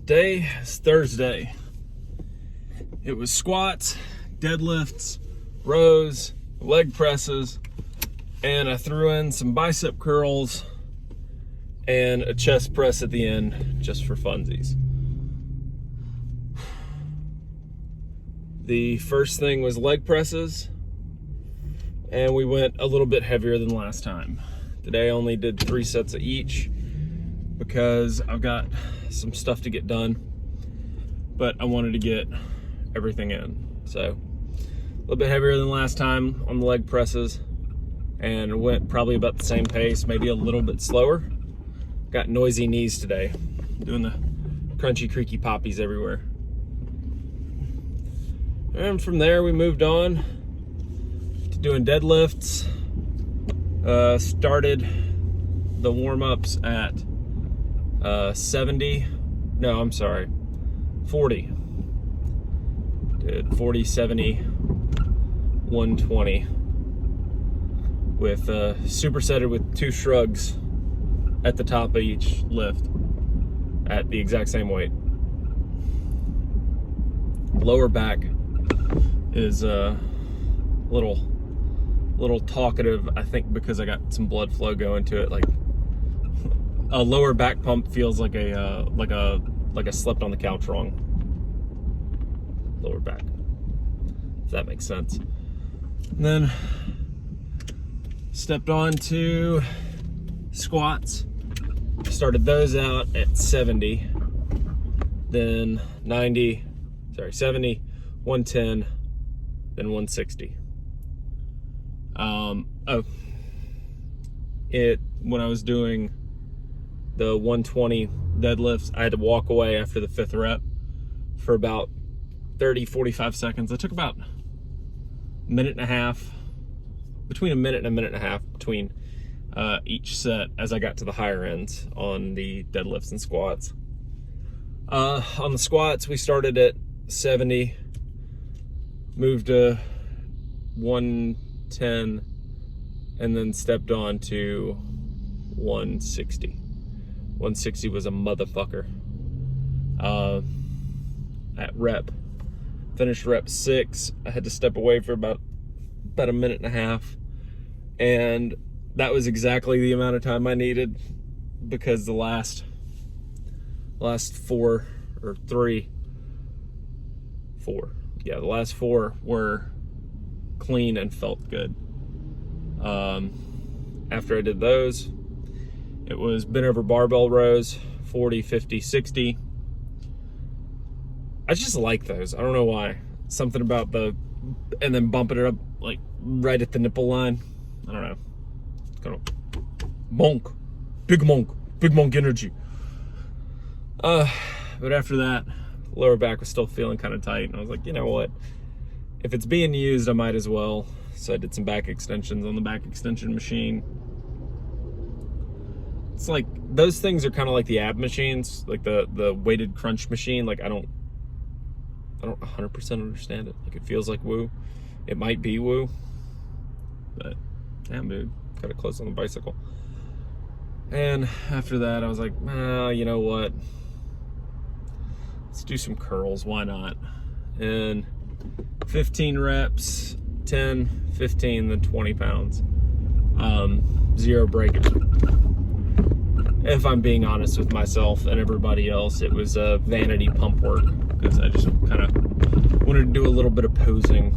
Today is Thursday. It was squats, deadlifts, rows, leg presses, and I threw in some bicep curls and a chest press at the end just for funsies. The first thing was leg presses, and we went a little bit heavier than last time. Today I only did 3 sets of each because I've got some stuff to get done, but I wanted to get everything in. So a little bit heavier than last time on the leg presses, and went probably about the same pace, maybe a little bit slower. Got noisy knees today, doing the crunchy, creaky poppies everywhere. And from there we moved on to doing deadlifts. Started the warm-ups at 40. Did 40, 70, 120 with supersetted with 2 shrugs at the top of each lift at the exact same weight. Lower back is a little talkative, I think, because I got some blood flow going to it. Like a lower back pump feels like I slept on the couch wrong. Lower back, if that makes sense. And then stepped on to squats. Started those out at 70, then 70, 110, then 160. When I was doing the 120 deadlifts, I had to walk away after the 5th rep for about 30-45 seconds. I took about a minute and a half, between a minute and a minute and a half between each set as I got to the higher ends on the deadlifts and squats. On the squats, we started at 70, moved to 110, and then stepped on to 160. 160 was a motherfucker. At rep, finished rep 6. I had to step away for about a minute and a half, and that was exactly the amount of time I needed, because the last 4 were clean and felt good. After I did those, it was bent over barbell rows, 40, 50, 60. I just like those. I don't know why. Something about and then bumping it up like right at the nipple line. I don't know. It's kind of big monk energy. But after that, lower back was still feeling kind of tight, and I was like, you know what? If it's being used, I might as well. So I did some back extensions on the back extension machine. It's like, those things are kind of like the ab machines, like the weighted crunch machine. Like I don't 100% understand it. Like, it feels like woo. It might be woo, but damn, dude, got it close on the bicycle. And after that, I was like, you know what? Let's do some curls. Why not? And 15 reps, 10, 15, then 20 pounds. 0 breakage. If I'm being honest with myself and everybody else, it was vanity pump work, because I just kind of wanted to do a little bit of posing,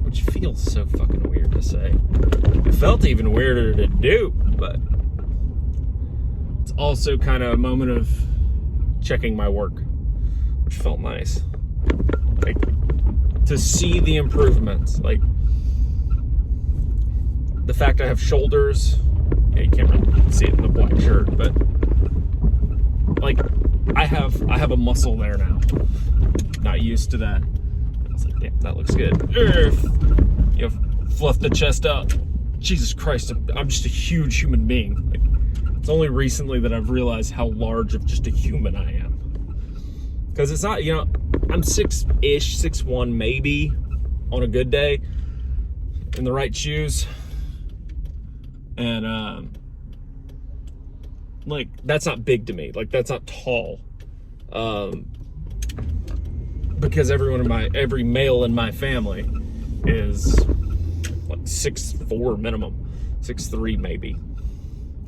which feels so fucking weird to say. It felt even weirder to do, but it's also kind of a moment of checking my work, which felt nice. Like, to see the improvements, like the fact I have shoulders. Yeah, you can't really see it in the black shirt, but like I have a muscle there now. Not used to that. It's like, damn, that looks good. You fluff the chest out. Jesus Christ, I'm just a huge human being. Like, it's only recently that I've realized how large of just a human I am. Because it's not, I'm 6-ish, 6'1", maybe on a good day in the right shoes. And like, that's not big to me. Like, that's not tall. Because every male in my family is like 6'4" minimum, 6'3" maybe.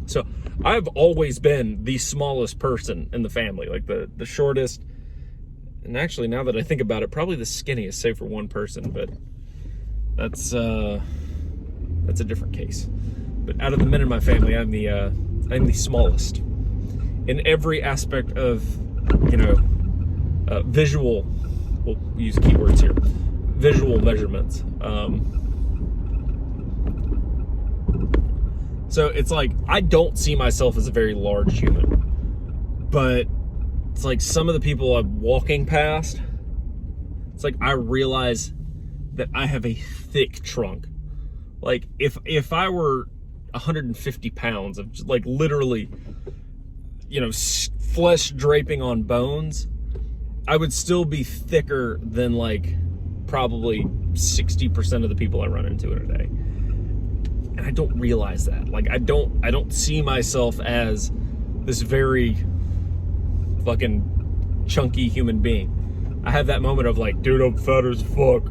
So I've always been the smallest person in the family, like the shortest, and actually now that I think about it, probably the skinniest, save for one person, but that's a different case. But out of the men in my family, I'm the smallest in every aspect of, visual. We'll use keywords here. Visual measurements. So it's like, I don't see myself as a very large human, but it's like some of the people I'm walking past, it's like I realize that I have a thick trunk. Like if I were 150 pounds of like literally, flesh draping on bones, I would still be thicker than like probably 60% of the people I run into in a day. And I don't realize that. Like I don't see myself as this very fucking chunky human being. I have that moment of like, dude, I'm fat as fuck.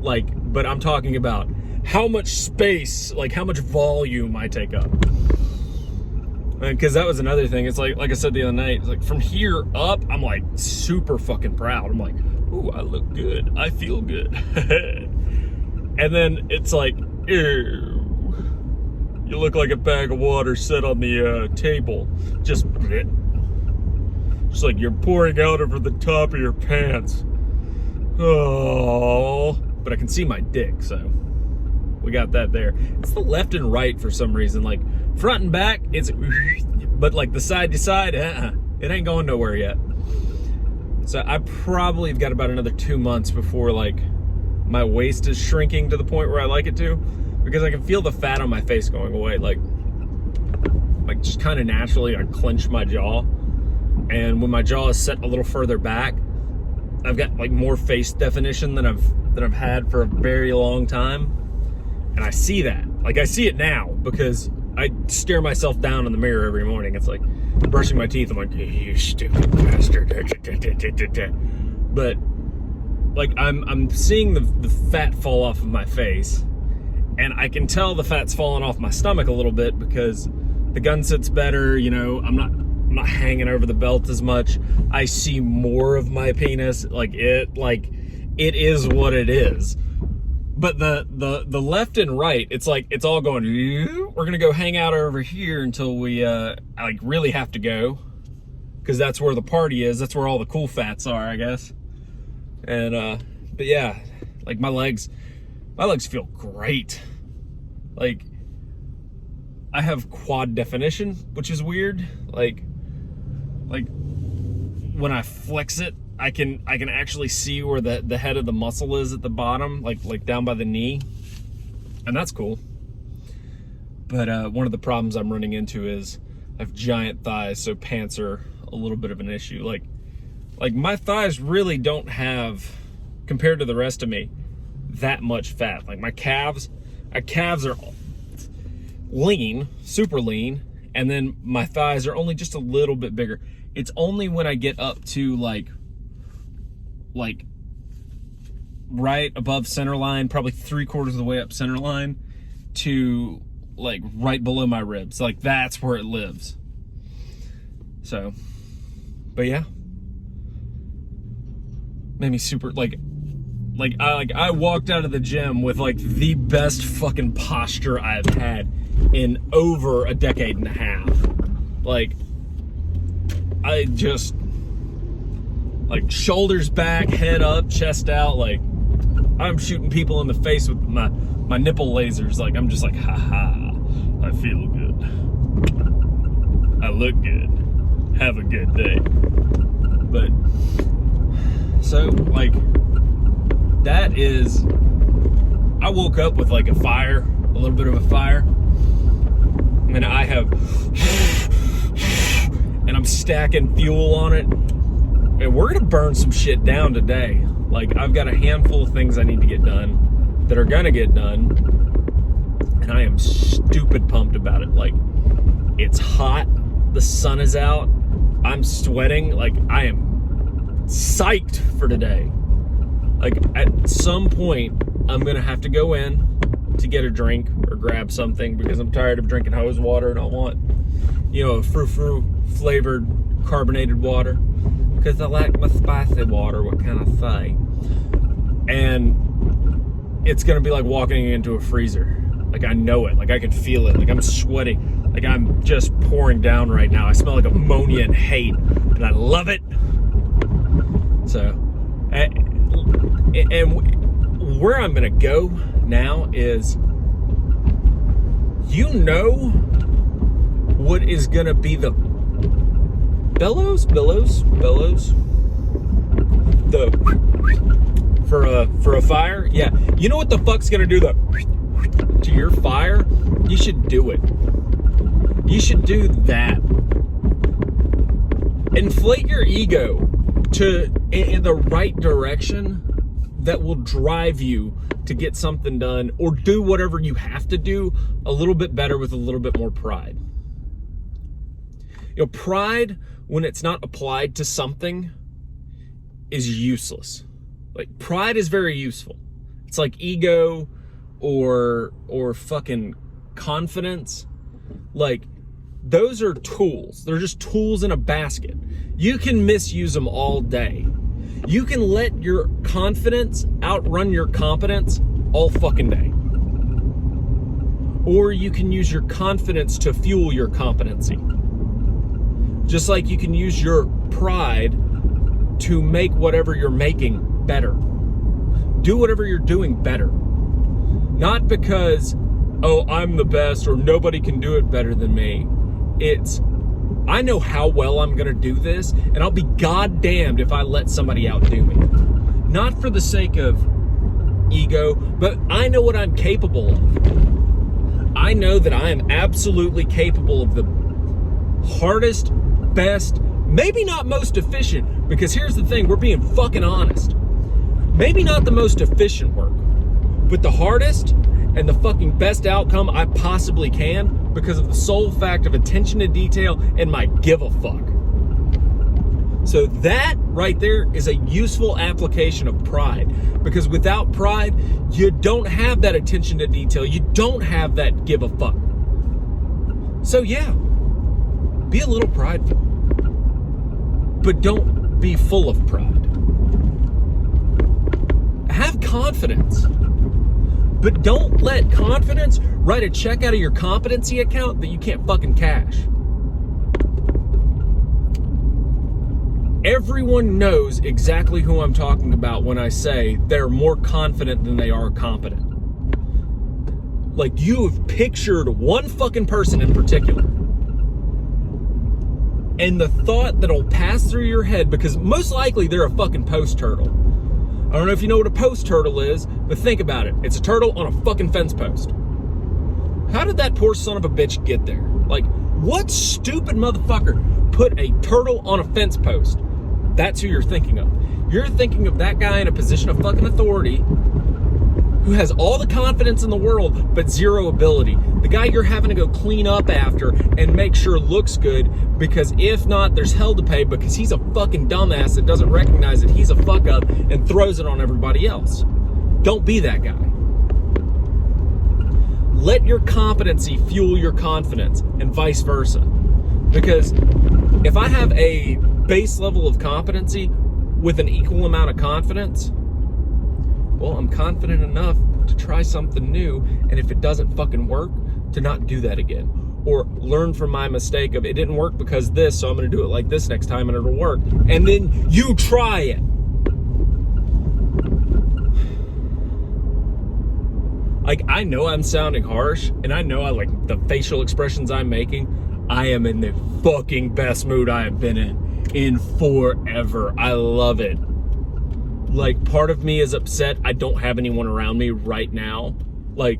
Like, but I'm talking about how much space, like how much volume I take up. Because that was another thing. It's like I said the other night, it's like from here up, I'm like super fucking proud. I'm like, ooh, I look good. I feel good. And then it's like, ew, you look like a bag of water set on the table. Just like you're pouring out over the top of your pants. Oh, but I can see my dick, so we got that there. It's the left and right for some reason. Like front and back, it's, but like the side to side, it ain't going nowhere yet. So I probably have got about another 2 months before like my waist is shrinking to the point where I like it to, because I can feel the fat on my face going away. Like just kind of naturally, I clench my jaw, and when my jaw is set a little further back, I've got like more face definition than I've had for a very long time. And I see that. Like I see it now because I stare myself down in the mirror every morning. It's like brushing my teeth. I'm like, you stupid bastard. But like I'm seeing the fat fall off of my face, and I can tell the fat's falling off my stomach a little bit because the gun sits better. I'm not hanging over the belt as much. I see more of my penis. Like it is what it is. But the left and right, it's like it's all going, we're gonna go hang out over here until we like really have to go, because that's where the party is. That's where all the cool fats are, I guess. And but yeah, like my legs feel great. Like I have quad definition, which is weird. Like when I flex it, I can actually see where the head of the muscle is at the bottom, like down by the knee, and that's cool. But one of the problems I'm running into is I have giant thighs, so pants are a little bit of an issue. Like my thighs really don't have, compared to the rest of me, that much fat. Like my calves are lean, super lean, and then my thighs are only just a little bit bigger. It's only when I get up to like right above center line, probably 3/4 of the way up center line, to like right below my ribs. Like that's where it lives. So, but yeah, made me super I walked out of the gym with like the best fucking posture I've had in over a decade and a half. Like I just, like, shoulders back, head up, chest out, like I'm shooting people in the face with my nipple lasers. Like I'm just like, haha, I feel good, I look good, have a good day. But so like that is, I woke up with like a little bit of a fire, and I have, and I'm stacking fuel on it, and we're gonna burn some shit down today. Like I've got a handful of things I need to get done that are gonna get done, and I am stupid pumped about it. Like it's hot, the sun is out, I'm sweating. Like, I am psyched for today. Like, at some point, I'm going to have to go in to get a drink or grab something because I'm tired of drinking hose water and I want, a frou-frou flavored carbonated water because I like my spicy water, what can I say? And it's going to be like walking into a freezer. Like, I know it. Like, I can feel it. Like, I'm sweating. Like, I'm just pouring down right now. I smell like ammonia and hate, and I love it. So, and where I'm going to go now is, what is going to be the bellows, for a fire? Yeah. You know what the fuck's going to do to your fire? You should do it. You should do that. Inflate your ego in the right direction that will drive you to get something done or do whatever you have to do a little bit better with a little bit more pride. Pride, when it's not applied to something, is useless. Like, pride is very useful. It's like ego or fucking confidence. Like, those are tools. They're just tools in a basket. You can misuse them all day. You can let your confidence outrun your competence all fucking day. Or you can use your confidence to fuel your competency. Just like you can use your pride to make whatever you're making better. Do whatever you're doing better. Not because, I'm the best or nobody can do it better than me. It's, I know how well I'm going to do this, and I'll be goddamned if I let somebody outdo me. Not for the sake of ego, but I know what I'm capable of. I know that I am absolutely capable of the hardest, best, maybe not most efficient, because here's the thing, we're being fucking honest. Maybe not the most efficient work, but the hardest and the fucking best outcome I possibly can because of the sole fact of attention to detail and my give a fuck. So that right there is a useful application of pride, because without pride, you don't have that attention to detail. You don't have that give a fuck. So yeah, be a little prideful, but don't be full of pride. Have confidence. But don't let confidence write a check out of your competency account that you can't fucking cash. Everyone knows exactly who I'm talking about when I say they're more confident than they are competent. Like, you have pictured one fucking person in particular. And the thought that'll pass through your head, because most likely they're a fucking post turtle. I don't know if you know what a post turtle is, but think about it. It's a turtle on a fucking fence post. How did that poor son of a bitch get there? Like, what stupid motherfucker put a turtle on a fence post? That's who you're thinking of. You're thinking of that guy in a position of fucking authority who has all the confidence in the world, but zero ability. The guy you're having to go clean up after and make sure looks good, because if not, there's hell to pay, because he's a fucking dumbass that doesn't recognize that he's a fuck up and throws it on everybody else. Don't be that guy. Let your competency fuel your confidence and vice versa. Because if I have a base level of competency with an equal amount of confidence, well, I'm confident enough to try something new, and if it doesn't fucking work, to not do that again. Or learn from my mistake of, it didn't work because this, so I'm going to do it like this next time and it'll work. And then you try it. Like, I know I'm sounding harsh, and I know I like the facial expressions I'm making. I am in the fucking best mood I have been in forever. I love it. Like, part of me is upset I don't have anyone around me right now. Like,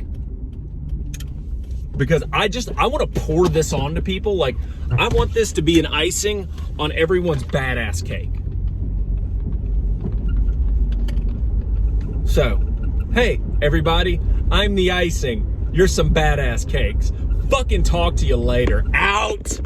because I want to pour this on to people. Like, I want this to be an icing on everyone's badass cake. So, hey, everybody, I'm the icing. You're some badass cakes. Fucking talk to you later. Out!